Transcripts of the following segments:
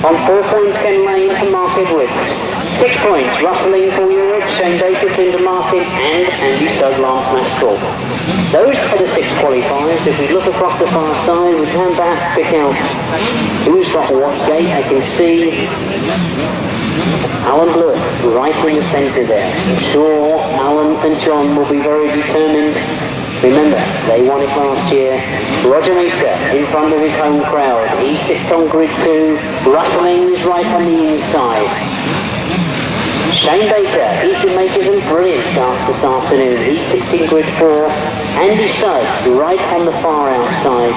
On 4 points, Ken Lane and Mark Edwards. 6 points, rustling for Europe, Shane Baker, Linda Martin and Andy Sugg, Lance Maskell. Those are the 6 qualifiers. If we look across the far side, we can perhaps pick out who's got what gate. I can see Alan Blewitt right in the centre there. I'm sure Alan and John will be very determined. Remember, they won it last year. Roger Mesa in front of his home crowd. He sits on grid 2. Rustling is right on the inside. Shane Baker, he can make some brilliant starts this afternoon. He sits in grid 4. Andy Sugg right on the far outside.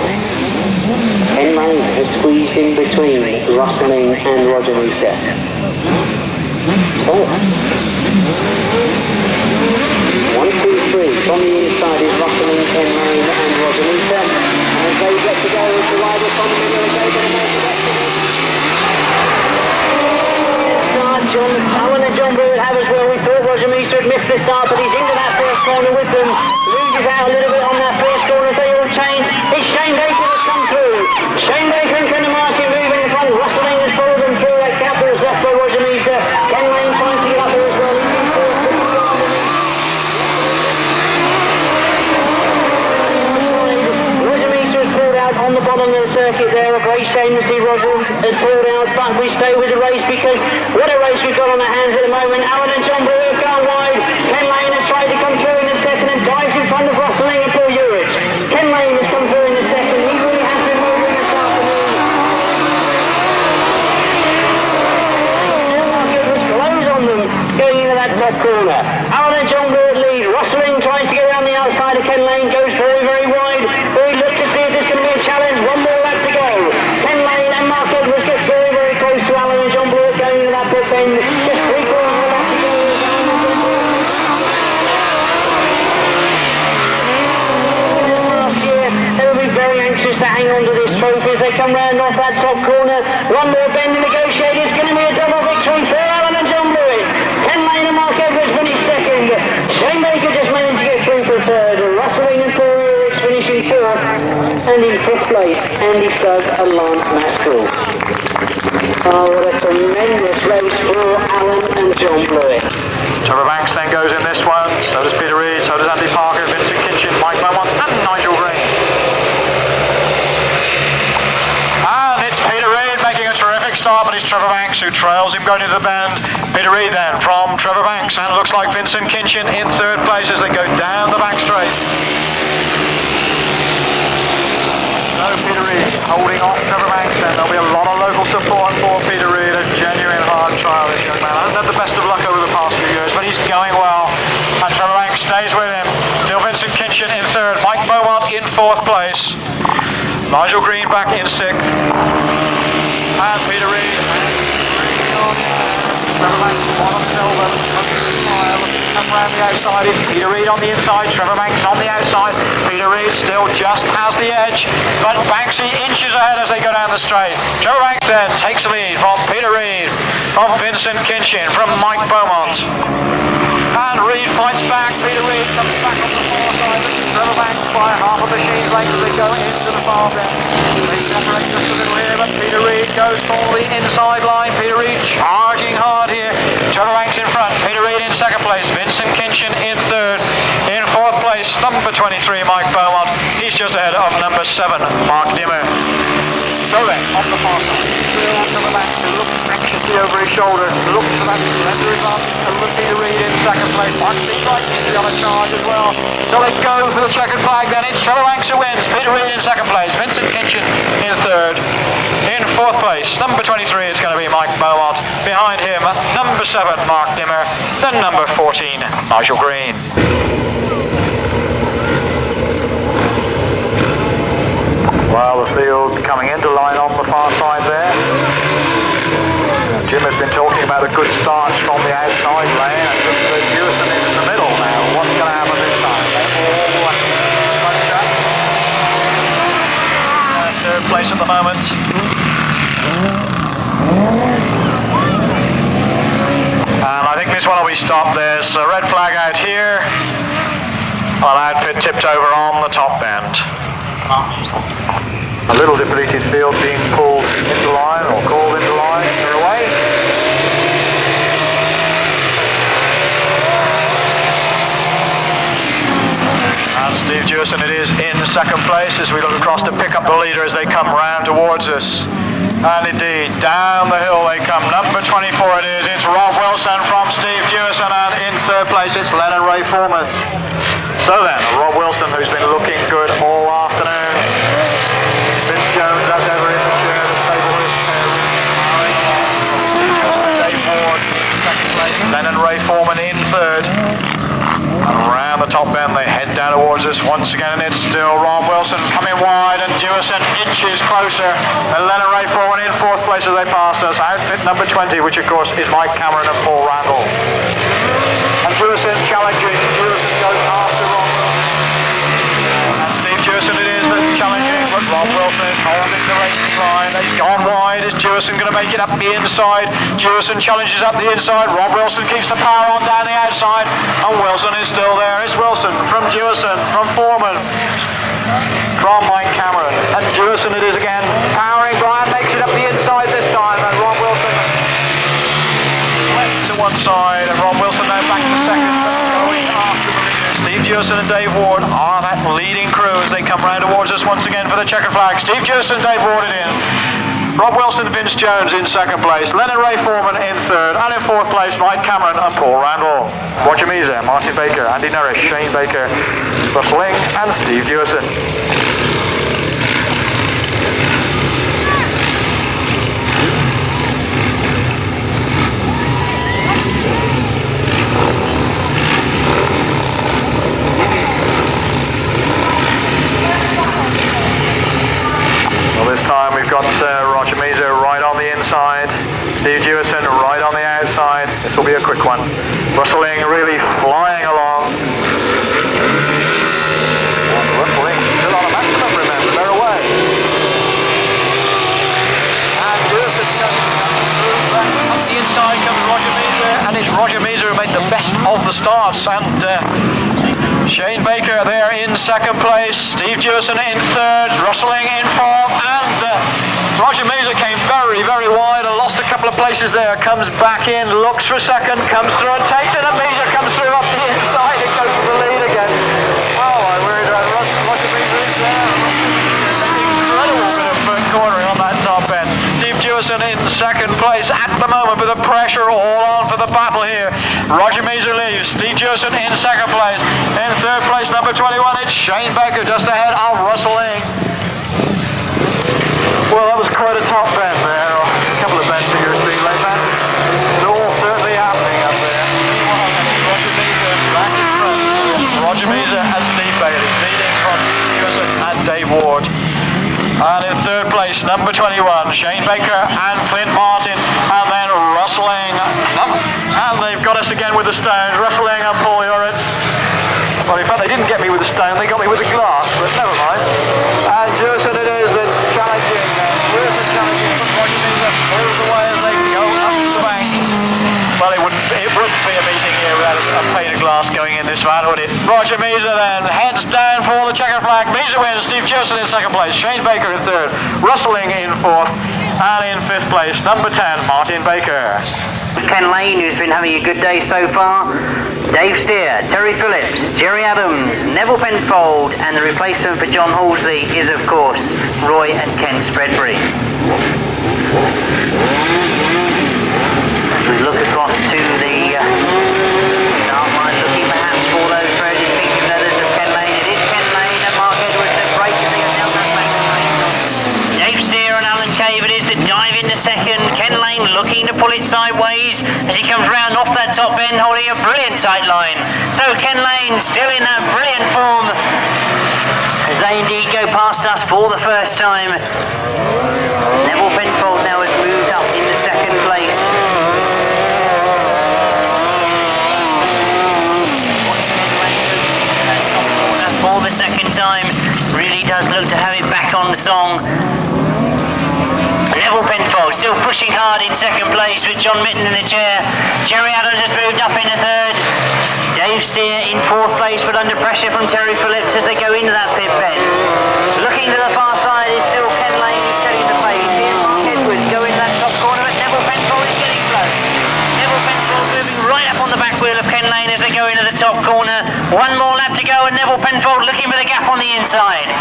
Ken Lane has squeezed in between Rustling and Roger Mesa. So, 1, 2, 3. From the inside is Rustling, Ken Lane and Roger Mesa. And as they get to go, it's the rider from the middle of the day, going to make the rest of it. Alan and John Blewitt have as well. We thought Roger Mesa had missed the start, but he's into that first corner with them. Loses out a little bit on that first corner as they all change. It's Shane Baker that's come through. Shane Baker and Ken Martin moving in front. Rustling has followed them through. That gap there is left by Roger Mesa. Ken Lane trying to get up there as well. Roger Mesa has pulled out on the bottom of the circuit there. A great shame to see Roger has pulled out, but we stay with the race because what a race we've got on our hands at the moment. Alan and John Blewitt have gone wide. Ken Lane has tried to come through in the second and dives in front of Rustling and Paul Urich. Ken Lane has come through in the second. He really has been moving this afternoon. Market blows on them going into that top corner. Alan and John Blewitt lead. Rustling tries to get around the outside of Ken Lane, goes very, very wide. We look to see if there's going to be a challenge. One more lap to go. Ken Lane and Mark Edwards get very, very close to Alan and John Blewitt going into that pit bend. Just 3 quarters of a lap to go. Last year, they will be very anxious to hang on to this trophy as they come round off that top corner. One more bend to negotiate. It's going to be a double victory for Alan and John Blewitt. Ken Lane and Mark Edwards finish second. Shane Baker just managed to get through for third. Rustling and Paul Urich finishing fourth. And in fifth place, Andy Sugg and Lance Maskell. Oh, what a tremendous race for Alan and John Blewitt. Trevor Banks then goes in this one, so does Peter Reid, so does Andy Parker, Vincent Kitchen, Mike Beaumont and Nigel Green. And it's Peter Reid making a terrific start, but it's Trevor Banks who trails him going into the bend. Peter Reid then from Trevor Banks, and it looks like Vincent Kitchen in third place as they go down the back straight. So Peter Reid holding off Trevor Banks, and there'll be a lot of local support for Peter Reid, a genuine hard trial, this young man. Hasn't had the best of luck over the past few years, but he's going well, and Trevor Banks stays with him. Still Vincent Kitchen in third, Mike Beaumont in fourth place, Nigel Green back in sixth, and Peter Reid. Trevor Banks on silver, up around the outside is Peter Reid on the inside, Trevor Banks on the outside. Peter Reid still just has the edge, but Banksy inches ahead as they go down the straight. Trevor Banks then takes the lead from Peter Reid, from Vincent Kitchen, from Mike Beaumont. And Reid fights back, Peter Reid comes back on the far side, Trevor Banks by half a machine's length as they go into the far end. They separate just a little here, but Peter Reid goes for the inside line. Peter Reid charging hard here. Trevor Banks in front, Peter Reid in second place, Vincent Kitchen in third. In fourth place, number 23, Mike Beaumont. He's just ahead of number 7, Mark Dimmer. So then, on the far side, Bill Trevor Banks, who looks anxiously over his shoulder, looks for that slender advantage, and look Peter Reid in second place. Mark Dimmer is on a charge as well. So they go for the checkered flag then. It's Trevor Banks who wins, Peter Reid in second place, Vincent Kitchen in third. In fourth place, number 23 is going to be Mike Beaumont. Behind him, number 7, Mark Dimmer. Then number 14, Nigel Green. Well, the field coming into line on the far side there. Jim has been talking about a good start from the outside lane, and just Hewison is in the middle now. What's going to happen this time? Third place at the moment. And I think this one will be stopped. There's a red flag out here. An outfit tipped over on the top bend. A little depleted field being pulled into line or called into line. second place as we look across to pick up the leader as they come round towards us. And indeed, down the hill they come. Number 24 it is. It's Rob Wilson from Steve Jewison, and in third place it's Lennon Ray Foreman. So then, Rob Wilson, who's been looking good all afternoon. Vince Jones as ever in the chair. The stable is Dave Ward in second place. Lennon Ray Foreman in third. Around the top bend they head down towards us once again, and it's still Rob Wilson coming wide, and Jewison inches closer, and Lennon Ray Foreman in fourth place as they pass us. Outfit number 20, which of course is Mike Cameron and Paul Randall. And Jewison challenging. Jewison goes after Rob Wilson. And Steve Jewison it is that's challenging, but Rob Wilson is holding the racing line. He's gone wide. Is Jewison going to make it up the inside? Jewison challenges up the inside. Rob Wilson keeps the power on down the outside, and Wilson is still there. It's Wilson from Jewison, from Foreman, from Mike Cameron, and Jewison it is again. Powering. Brian makes it up the inside this time, and Rob Wilson went to one side, and Rob Wilson now back to second, going after the leader. Steve Jewison and Dave Ward are that leading crew as they come round towards us once again for the checkered flag. Steve Jewison, Dave Ward it in. Rob Wilson, Vince Jones in second place. Lennon Ray Foreman in third, and in fourth place Mike Cameron and Paul Randall. Roger Meza, Martin Baker, Andy Norris, Shane Baker, Russell Ling and Steve Jewison. This time we've got Roger Meza right on the inside, Steve Jewison right on the outside. This will be a quick one. Russell Ling really flying along. And Russell Ling still on a maximum, remember, they're away. And Jewison comes through back up the inside, comes Roger Meza, and it's Roger Meza who made the best of the starts, and Shane Baker there in second place, Steve Jewison in third, Russell Ling in fourth, and Roger Meza came very, very wide and lost a couple of places there, comes back in, looks for a second, comes through and takes it, and Meza comes through up the inside and goes for the lead again. Well, I worried about Roger Meza is there. Incredible bit of cornering on that top end. Steve Jewison in second place at the moment with the pressure all on for the battle here. Roger Meza leaves, Steve Jewison in second place. In third place, number 21, it's Shane Baker just ahead of Russell Ling. Well, that was quite a top bend there, or a couple of bends to your speed late man. It's all certainly happening up there. Roger Meza back in front. Roger Meza and Steve Bailey leading from Jewison and Dave Ward. And in third place, number 21, Shane Baker and Clint Martin, and then Russell Ling. And they've got us again with the stones, Russell Ling and Paul Yoritz. Well, in fact, they didn't get me with the stone, they got me with the glass, but never mind. And Jewison it is that's challenging. Jewison challenging from Roger Meza, pulls away as they go up the bank. Well, it wouldn't be a meeting here without a pane of glass going in this van, would it? Roger Meza then heads down for the checkered flag. Meza wins, Steve Jewison in second place, Shane Baker in third, Russell Ling in fourth, and in fifth place, number 10, Martin Baker. Ken Lane, who's been having a good day so far. Dave Steer, Terry Phillips, Jerry Adams, Nevill Penfold, and the replacement for John Halsey is, of course, Roy and Ken Spreadbury. As we look across to the start line, looking perhaps for those very distinctive letters of Ken Lane. It is Ken Lane and Mark Edwards that break as they go down that back lane. Dave Steer and Alan Cave it is that dive into second. Ken Lane looking to pull it sideways as he comes round off that top end, holding a brilliant tight line. So Ken Lane still in that brilliant form as they indeed go past us for the first time. Nevill Penfold now has moved up into second place. For the second time, really does look to have it back on song. Nevill Penfold still pushing hard in second place with John Mitten in the chair. Jerry Adams has moved up in a third. Dave Steer in fourth place, but under pressure from Terry Phillips as they go into that pit bend. Looking to the far side is still Ken Lane, who's setting the pace. Here's Mark Edwards going that top corner, but Nevill Penfold is getting close. Nevill Penfold moving right up on the back wheel of Ken Lane as they go into the top corner. One more lap to go, and Nevill Penfold looking for the gap on the inside.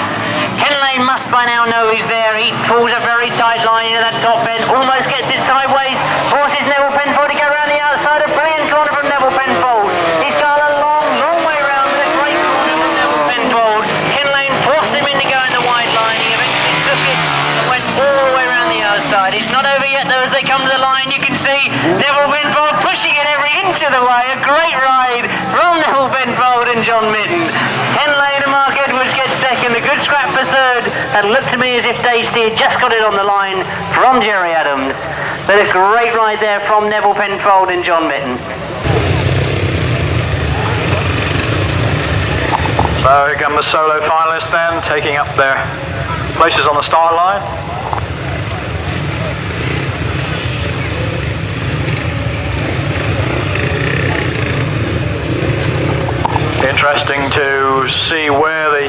must by now know he's there. He pulls a very tight line into that top end, almost gets it sideways, forces Nevill Penfold to go around the outside. A brilliant corner from Nevill Penfold. He's got a long way round, but a great corner from Nevill Penfold. Ken Lane forced him in to go in the wide line. He eventually took it and went all the way around the outside. It's not over yet though. As they come to the line, you can see Nevill Penfold pushing it every inch of the way. A great ride from Nevill Penfold and John Midden. Ken Lane and Mark Edwards get second. A good scrap for third. That looked to me as if Dave Steer just got it on the line from Jerry Adams. But a great ride there from Nevill Penfold and John Midden. So here come the solo finalists then, taking up their places on the start line. Interesting to see where the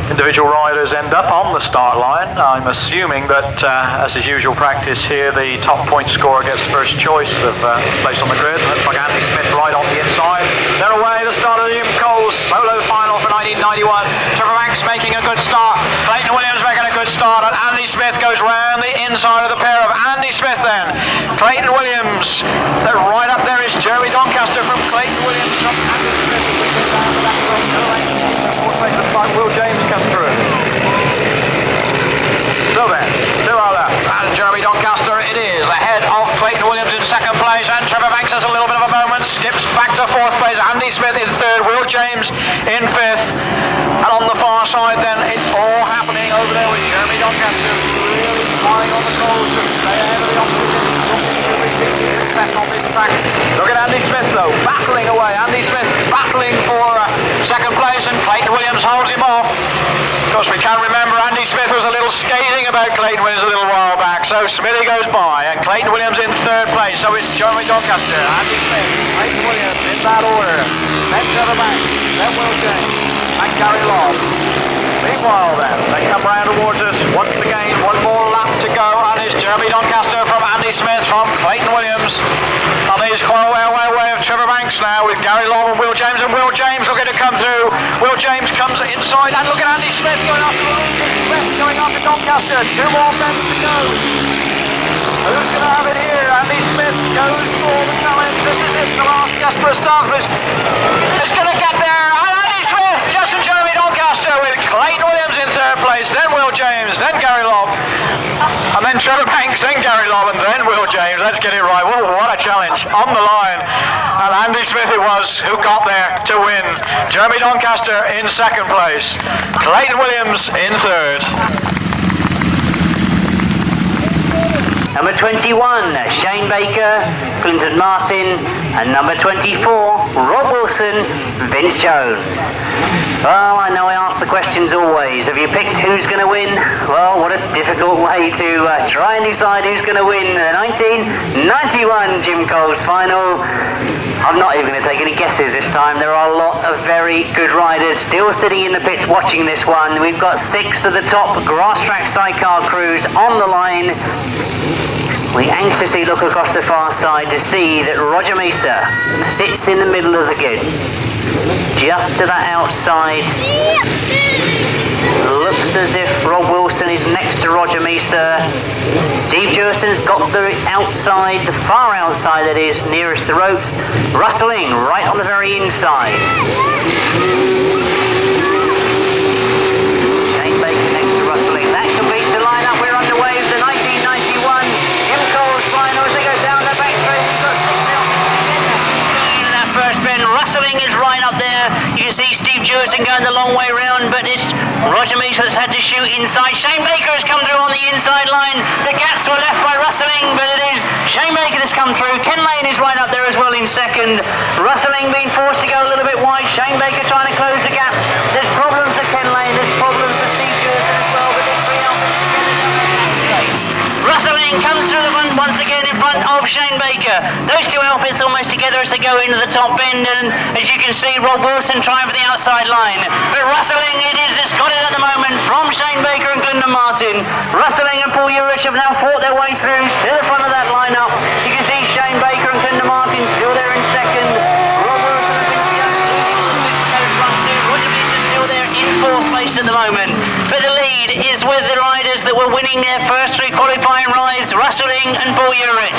individual riders end up on the start line. I'm assuming that, as is usual practice here, the top point scorer gets first choice of place on the grid. Looks like Andy Smith right on the inside. They're away, the start of the Jim Cole's solo final for 1991. Trevor Banks making a good start. Clayton Williams making a good start, and Andy Smith goes round the inside of the pair of Andy Smith then. Clayton Williams. Right up there is Jeremy Doncaster from Clayton Williams from Andy Smith. Will James come through. So then, two are left, and Jeremy Doncaster it is, ahead of Clayton Williams in second place, and Trevor Banks has a little bit of a moment, skips back to fourth place, Andy Smith in third, Will James in fifth, and on the far side then, it's all happening over there with Jeremy Doncaster really flying on the coals to stay ahead of the opposition. On this track. Look at Andy Smith though, battling away. Andy Smith battling for second place, and Clayton Williams holds him off. Of course, we can remember Andy Smith was a little scathing about Clayton Williams a little while back. So Smithy goes by, and Clayton Williams in third place. So it's Jeremy Doncaster, Andy Smith, Clayton Williams in that order. Then Trevor Banks, then Will James, and Gary Lobb. Meanwhile then, they come round towards us once again, one more lap to go, and it's Jeremy Doncaster from Andy Smith from Clayton Williams. And he's quite away of Trevor Banks now with Gary Lobb and Will James looking to come through. Will James comes inside, and look at Andy Smith going after Doncaster. Two more bends to go. Who's going to have it here? Andy Smith goes for the challenge. This is it, the last just for a start. It's going to get there. Justin Jeremy Doncaster with Clayton Williams in third place, then Will James, then Gary Lobb, and then Trevor Banks, then Gary Lobb, and then Will James. Let's get it right. Whoa, what a challenge on the line. And Andy Smith it was who got there to win. Jeremy Doncaster in second place, Clayton Williams in third. Number 21, Shane Baker, Clinton Martin, and number 24, Rob Wilson, Vince Jones. Well, I know I ask the questions always. Have you picked who's going to win? Well, what a difficult way to try and decide who's going to win the 1991 Jim Cole's final. I'm not even going to take any guesses this time. There are a lot of very good riders still sitting in the pits watching this one. We've got 6 of the top Grasstrack sidecar crews on the line. We anxiously look across the far side to see that Roger Mesa sits in the middle of the grid. Just to that outside. Looks as if Rob Wilson is next to Roger Mesa. Steve Jerson's got the outside, the far outside that is, nearest the ropes. Rustling right on the very inside. Shane Baker next to Rustling. That completes the lineup. We're underway with the 1991 Jim Cole's final as they go down the back straight. We've got 6 now. In that first bend, Rustling is right up there. You can see Steve Jerson going the long way round, but it's Roger Mesa that's had to shoot inside. Shane Baker has come through on the inside line. The gaps were left by Rustling, but it is Shane Baker that's come through. Ken Lane is right up there as well in second. Rustling being forced to go a little bit wide. Shane Baker trying to close the gaps. There's problems for Ken Lane, there's problems for Steve Jerson as well, but there's 3 outfits together. Rustling comes through the front once again in front of Shane Baker. Those 2 outfits almost together as they go into the top bend, and as you can see, Rob Wilson trying for the outside line. But Rustling it is that's got it at the moment from Shane Baker and Clinton Martin. Rustling and Paul Urich have now fought their way through to the front of that lineup. You can see Shane Baker and Clinton Martin still there in second. Rob Wilson and Vince Jones front two. Roger Mesa still there in fourth place at the moment. But the lead is winning their first 3 qualifying rides, Rustling and Blewitt.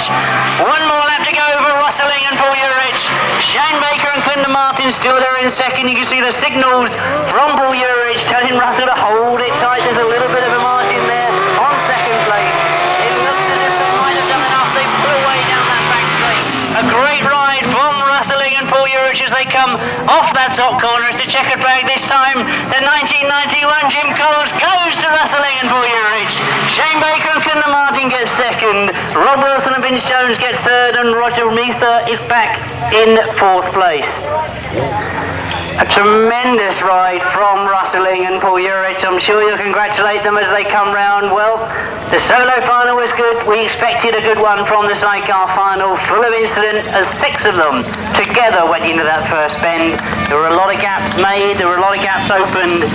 One more lap to go for Rustling and Blewitt. Shane Baker and Clinton Martin still there in second. You can see the signals from Blewitt telling Russell to hold it tight. There's a little bit of a margin there on second place. It looks as if they might have done enough. They pull away down that back straight. A great ride from Rustling and Blewitt as they come off that top corner. It's a checkered flag this time. The 1991 Jim Coles goes to Rustling and Blewitt. Shane Baker and Clinton Martin get second. Rob Wilson and Vince Jones get third, and Roger Meether is back in fourth place. A tremendous ride from Rustling and Blewitt. I'm sure you'll congratulate them as they come round. Well, the solo final was good. We expected a good one from the sidecar final, full of incident, as 6 of them together went into that first bend. There were a lot of gaps made, there were a lot of gaps opened.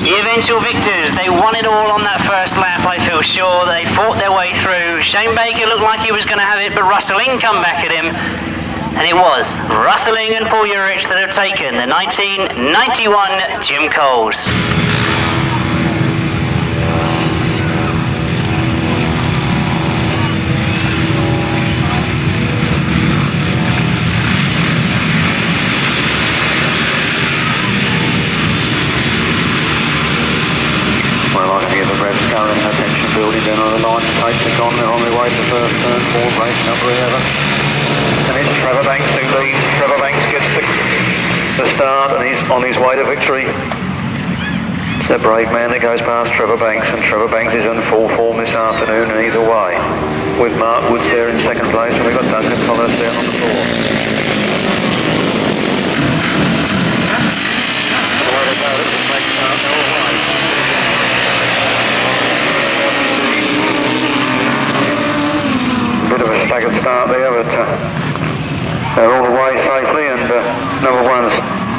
The eventual victors, they won it all on that first lap, I feel sure. They fought their way through. Shane Baker looked like he was going to have it, but Rustling come back at him. And it was Rustling and Blewitt that have taken the 1991 Jim Coles. Well, I can hear the revs going, attention building down on the line. Takes it on, they're on their way to the first turn, 4, race number 11. And it's Trevor Banks who leads. Trevor Banks gets the start and he's on his way to victory. It's a brave man that goes past Trevor Banks, and Trevor Banks is in full form this afternoon and he's away. With Mark Woods there in second place, and we've got Duncan Collins down on the floor. Bit of a staggered start there, but they're all away safely, and number 1's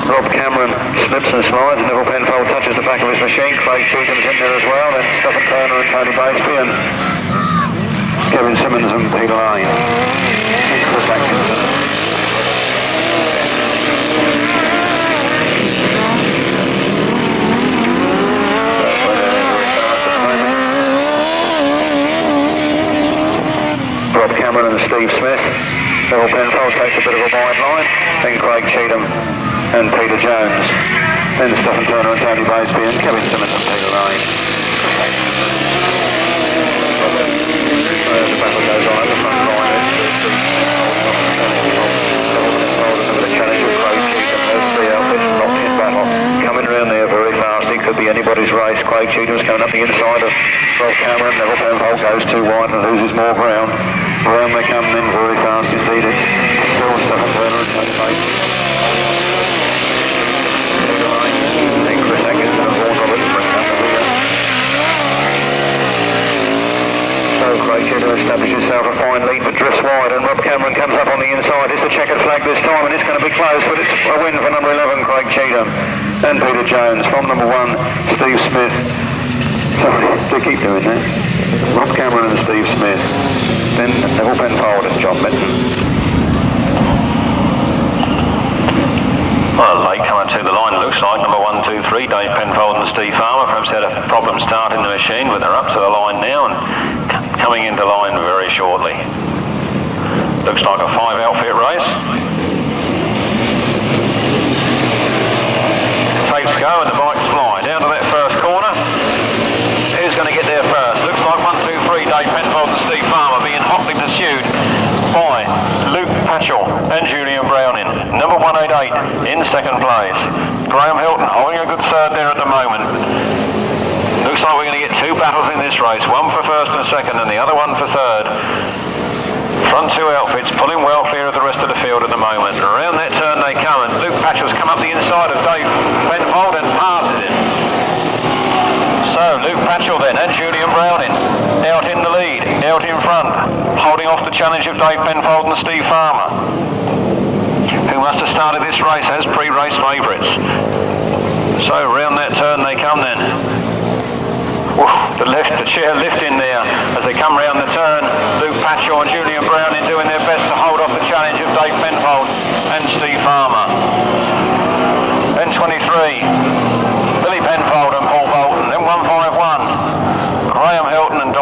Rob Cameron slips and slides. Nevill Penfold touches the back of his machine. Craig Cheatham's in there as well. Then Stephen Turner and Tony Baseby and Kevin Simmons and Peter Lane. And Chris Atkinson. Rob Cameron and Steve Smith. Nevill Penfold takes a bit of a wide line. Then Craig Cheatham and Peter Jones. Then Stephen Turner and Tony Baseby and Kevin Simmons and Peter Lane. The battle goes on at the front line. Nevill Penfold and the challenge of Craig Cheatham. Those 3 outfits locked in battle. Coming around there very fast. It could be anybody's race. Craig Cheatham's coming up the inside of Rob Cameron. Nevill Penfold goes too wide and loses more ground. Around they come in very fast indeed. It's still Stephen Turner and Tony Baseby. Then Chris Atkinson and Vaughan Roberts bring up the rear. So Craig Cheatham establishes himself a fine lead but drifts wide, and Rob Cameron comes up on the inside. It's a checkered flag this time and it's going to be close, but it's a win for number 11 Craig Cheatham and Peter Jones. From number 1 Steve Smith. Sorry, they keep doing that. Rob Cameron and Steve Smith. Then Nevill Penfold and John Minton. Well, late coming to the line, it looks like number 1, 2, 3, Dave Penfold and Steve Farmer. Perhaps had a problem starting the machine, but they're up to the line now and coming into line very shortly. Looks like a 5 outfit race. Takes go and the bikes fly down to that first corner. Who's going to get there first? Looks like 1, 2, 3, Dave Penfold and Steve Farmer being hotly pursued by Luke Pachol and Julian Browning. Number 188 in second place. Graham Hilton holding a good third there at the moment. Looks like we're going to get 2 battles in this race, one for first and second and the other one for third. Front 2 outfits pulling well clear of the rest of the field at the moment. Around that turn they come, and Luke Pachol's come up the inside of Dave Penfold and passes him. So Luke Pachol then and Julian Browning out in the lead, out in front, holding off the challenge of Dave Penfold and Steve Farmer, who must have started this race as pre-race favourites. So round that turn they come then. The chair lifting there as they come round the turn. Luke Pachol and Julian Browning doing their best to hold off the challenge of Dave Penfold and Steve Farmer. Then 23, Billy Penfold and Paul Bolton. Then 151, Graham Hilton and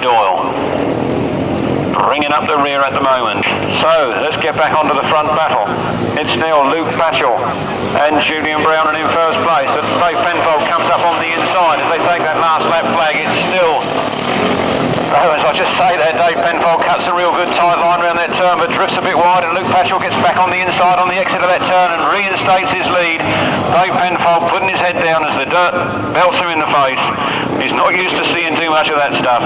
Doyle. Bringing up the rear at the moment. So let's get back onto the front battle. It's now Luke Pachol and Julian Browning in first place. But Dave Penfold comes up on the inside as they take that last lap flag. It's still, as I just say that, Dave Penfold cuts a real good tight line around that turn but drifts a bit wide, and Luke Pachol gets back on the inside on the exit of that turn and reinstates his lead. Dave Penfold putting his head down as the dirt belts him in the face. He's not used to seeing too much of that stuff.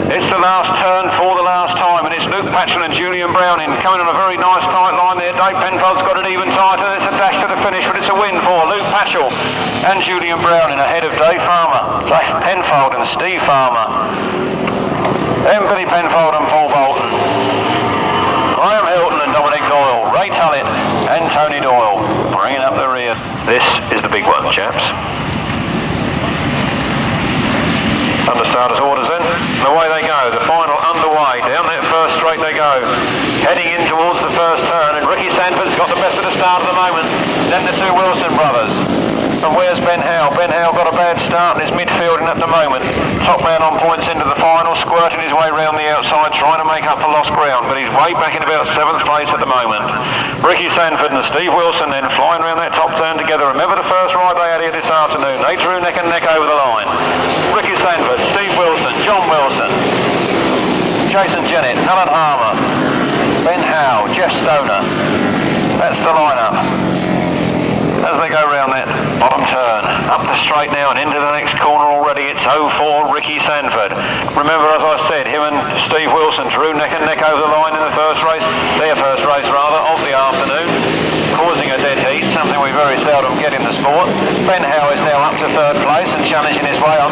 It's the last turn for the last time, and it's Luke Pachol and Julian Browning coming on a very nice tight line there. Dave Penfold's got it even tighter. It's a dash to the finish, but it's a win for Luke Pachol and Julian Browning ahead of Dave Penfold and Steve Farmer. Then Billy Penfold and Paul Bolton. Graham Hilton and Dominic Doyle. Ray Tullett and Tony Doyle bringing up the rear. This is the big one, chaps. Under starters orders in, and away they go, the final underway, down that first straight they go, heading in towards the first turn, and Ricky Sanford's got the best of the start at the moment, then the two Wilson brothers. And where's Ben Howe? Ben Howe got a bad start and is midfielding at the moment. Top man on points into the final, squirting his way round the outside, trying to make up for lost ground, but he's way back in about 7th place at the moment. Ricky Sanford and Steve Wilson then flying around that top turn together. Remember the first ride they had here this afternoon? They drew neck and neck over the line. Ricky Sanford, Steve Wilson, John Wilson, Jason Jennett, Alan Harmer, Ben Howe, Jeff Stoner. That's the lineup as they go round that bottom turn. Up the straight now and into the next corner already. It's 0-4 Ricky Sanford. Remember, as I said, him and Steve Wilson drew neck and neck over the line in the first race, their first race rather, of the afternoon, causing a dead heat, something we very seldom get in the sport. Ben Howe is now up to 3rd place and challenging his way on.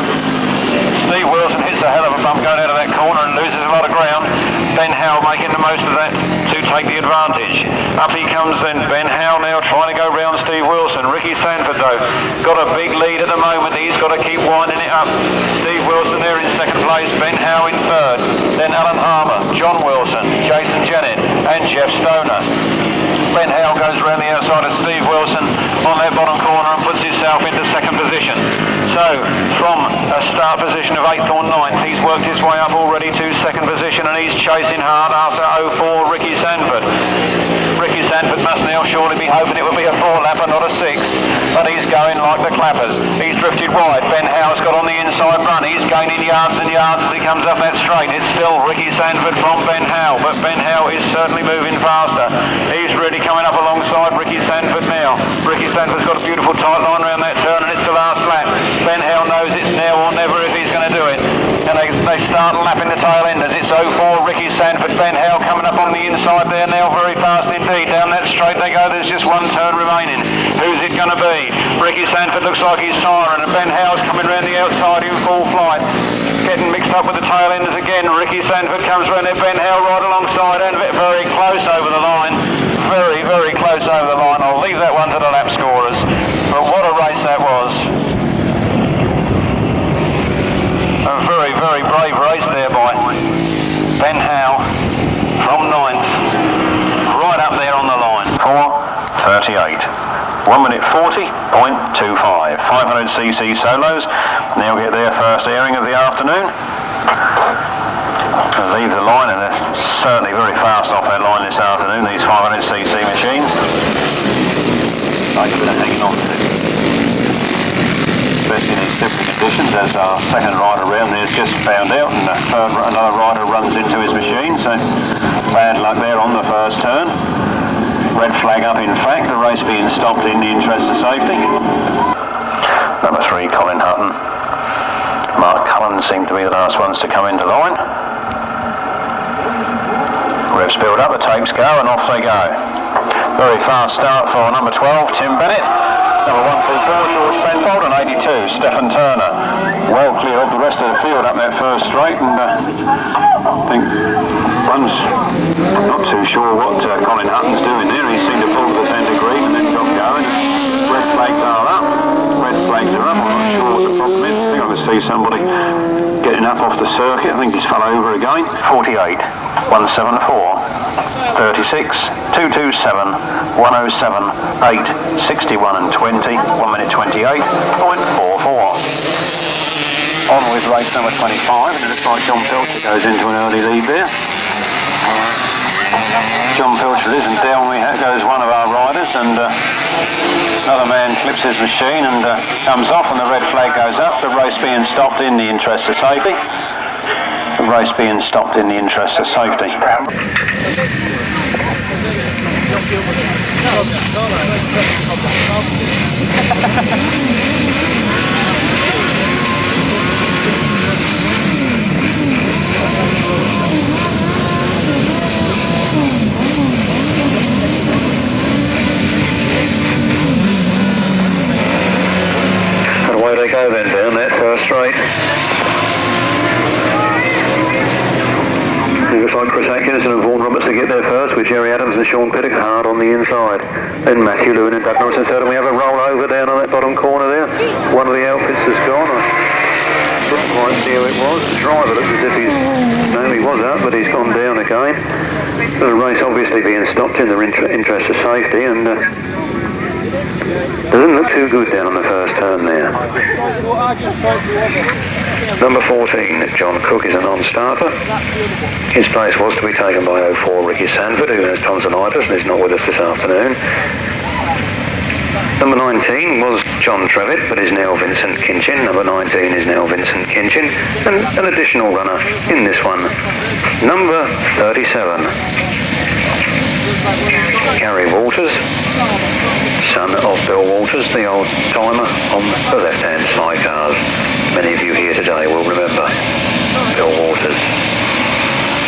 Steve Wilson hits a hell of a bump going out of that corner and loses a lot of ground. Ben Howe making the most of that to take the advantage. Up he comes then, Ben Howe now trying to go round Steve Wilson. Ricky Sanford though, got a big lead at the moment. He's got to keep winding it up. Steve Wilson there in 2nd place, Ben Howe in 3rd. Then Alan Harmer, John Wilson, Jason Jennett and Jeff Stoner. Ben Howe goes round the outside of Steve Wilson on that bottom corner and puts himself into 2nd position. So, from a start position of 8th or 9th, he's worked his way up already to 2nd position and he's chasing hard after 0-4 Ricky Sanford. Ricky Sanford must now surely be hoping it will be a 4-lapper, not a 6, but he's going like the clappers. He's drifted wide. Ben Howe's got on the inside run. He's gaining yards and yards as he comes up that straight. It's still Ricky Sanford from Ben Howe, but Ben Howe is certainly moving faster. He's really coming up alongside Ricky Sanford now. Ricky Sanford's got a beautiful tight line around that turn and it's the last lap. Ben Howe knows it's now or never if he's going to do it. And they start lapping the tail end as it's 0-4 Ricky Sanford. Ben Howe coming up on the inside there now very fast indeed. Down that straight they go. There's just one turn remaining. Who's it going to be? Ricky Sanford looks like he's siren and Ben Howe's coming around the outside in full flight. Getting mixed up with the tail enders again. Ricky Sanford comes around there. Ben Howe right alongside and very close over the line. Very, very close over the line. I'll leave that one to the lap scorers. But what a race that was. A very, very brave race there by Ben Howe from 9th. Right up there on the line. 4:38. 1 minute 40.25. 500cc solos now get their first airing of the afternoon. Leave the line and they're certainly very fast off that line this afternoon, these 500cc machines. Like a bit of hanging on to, especially in these different conditions, as our 2nd rider round there's just found out and another rider runs into his machine, so bad luck there on the first turn. Red flag up in fact, the race being stopped in the interest of safety. Number 3 Colin Hutton. Mark Cullen seemed to be the last ones to come into line. Revs build up, the tapes go and off they go. Very fast start for number 12 Tim Bennett. Number 124 George Penfold and 82 Stephen Turner. Well clear of the rest of the field up that first straight, and I think one's not too sure what Colin Hutton's doing there. He seemed to pull to the centre green and then got going. Red flags are up. Red flags are up. I'm not sure what the problem is. I think I can see somebody getting up off the circuit. I think he's fell over again. 48, 174, 36, 227, 107, 8, 61 and 20, 1 minute 28.44. On with race number 25, and it looks like John Pilcher goes into an early lead there. John Pilcher isn't down, goes one of our riders, and another man clips his machine and comes off, and the red flag goes up. The race being stopped in the interest of safety. The race being stopped in the interest of safety. And away they go then down that first straight. It looks like Chris Atkinson and Vaughan Roberts to get there first, with Jerry Adams and Sean Pittock hard on the inside. Then Matthew Lewin and Doug Norris third, and we have a roll over down on that bottom corner there. One of the outfits has gone. I couldn't quite see who it was. The driver looks as if he was up, but he's gone down again. The race obviously being stopped in the interest of safety, and doesn't look too good down on the first turn there. Number 14, John Cook, is a non-starter. His place was to be taken by 04 Ricky Sanford, who has tonsillitis and is not with us this afternoon. Number 19 was John Trevitt, but is now Vincent Kinchin. Number 19 is now Vincent Kinchin, and an additional runner in this one, number 37. Gary Walters, son of Bill Walters, the old timer on the left-hand sidecars. Many of you here today will remember Bill Walters.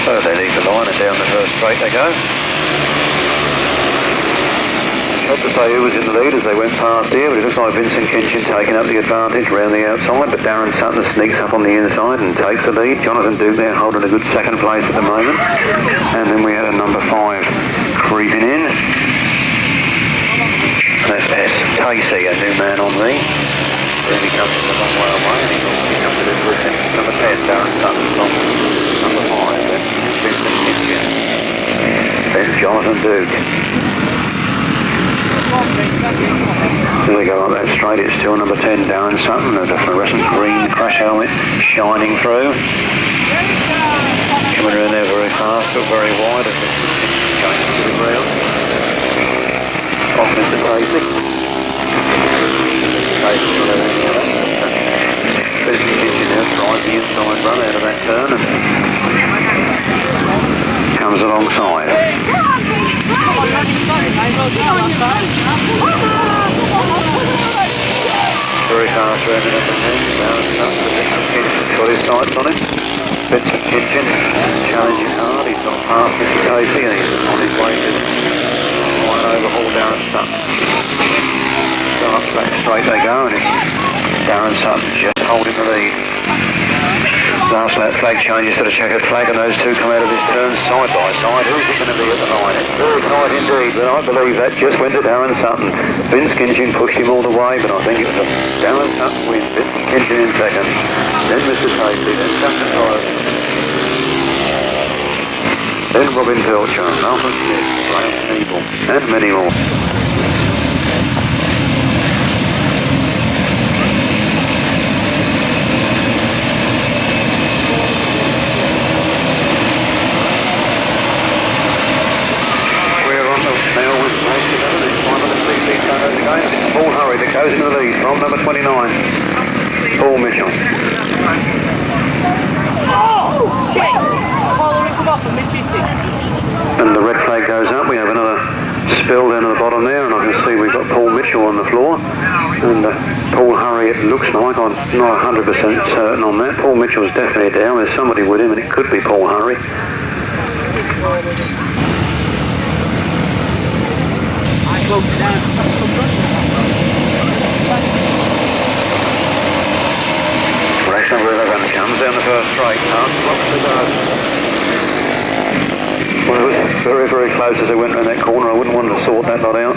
So they leave the line and down the first straight they go. Not to say who was in the lead as they went past here, but it looks like Vincent Kinchin taking up the advantage round the outside, but Darren Sutton sneaks up on the inside and takes the lead. Jonathan Duke there holding a good second place at the moment. And then we had a number 5 creeping in. And that's S. Casey, a new man on me. Really comes a long way away, and he comes a bit with him. Number 10, Darren Sutton from number 5, then Vincent Kinchin. Then Jonathan Duke. As they go up that straight, it's still number 10, Darren Sutton, with a fluorescent green crash helmet shining through. Coming around there very fast, but very wide as it's going to the ground. Off into Casey. Casey's not having any of that. Vincent Kinchin now tries the inside run out of that turn and comes alongside. Very fast round in number 10. Got his sights on him. Vincent Kinchin challenging hard. He's got past Mr. Casey and he's on his way to try and overhaul Darren Sutton. So up back straight they go, and it's Darren Sutton just holding the lead. Last lap flag changes to the checkered flag, and those two come out of this turn side by side. Who's it going to be at the line? It's very tight indeed, but I believe that just went to Darren Sutton. Vince Kinchin pushed him all the way, but I think it was a Darren Sutton win. Vince Kinchin in second, then Mr. Casey, then Sutton Torres, then Robin Pilcher, Alfred Smith, Graham Nevill, and many more. Paul Hurry that goes into the lead from number 29, Paul Mitchell. Oh, shit! Paul will come off and be cheating. And the red flag goes up. We have another spill down at the bottom there, and I can see we've got Paul Mitchell on the floor. And Paul Hurry, it looks like, I'm not 100% certain on that. Paul Mitchell's definitely down. There's somebody with him, and it could be Paul Hurry. Race number 11 comes down the first straight. Well, it was very, very close as they went around that corner. I wouldn't want to sort that lot out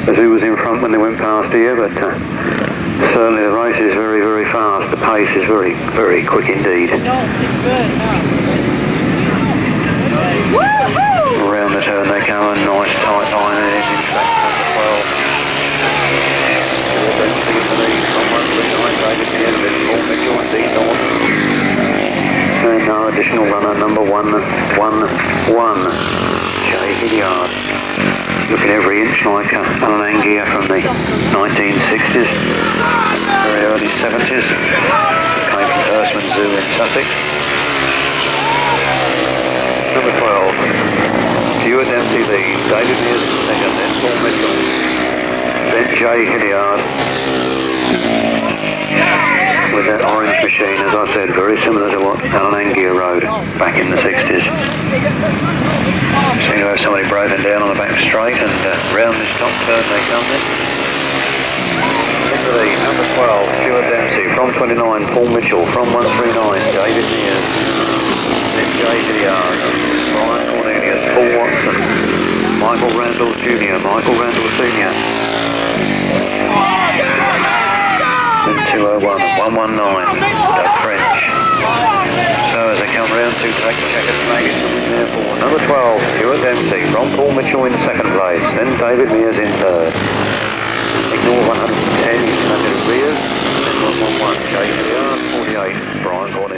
as who was in front when they went past here, but certainly the race is very, very fast. The pace is very, very quick indeed. Around the turn they come, a nice tight line there in track number 12. Paul Mitchell and Dean Norton number 111, Jay Hilliard. Looking every inch like Alan Angier from the 1960s, very early 70s. Came from Hurstman Zoo in Sussex. Number 12, Stuart MTV, David Mears second, then Paul Mitchell, then Jay Hilliard. With that orange machine, as I said, very similar to what Alan Angier rode back in the 60s. Seem to have somebody broken down on the back straight, and round this top turn they come then. Into the number 12, Stuart Dempsey, from 29, Paul Mitchell, from 139, David Mears, then Jay Hilliard, Brian Cornelius, Paul Watson, Michael Randall Jr., Michael Randall Sr., then 201, 119, Doug French. So as they come round to take the checkers, maybe something there for number 12, Stuart Dempsey, from Paul Mitchell in second place, then David Mears in third. Ignore 110, he's under the rears, then 111, Jay Hilliard, 48, Brian Cornelius.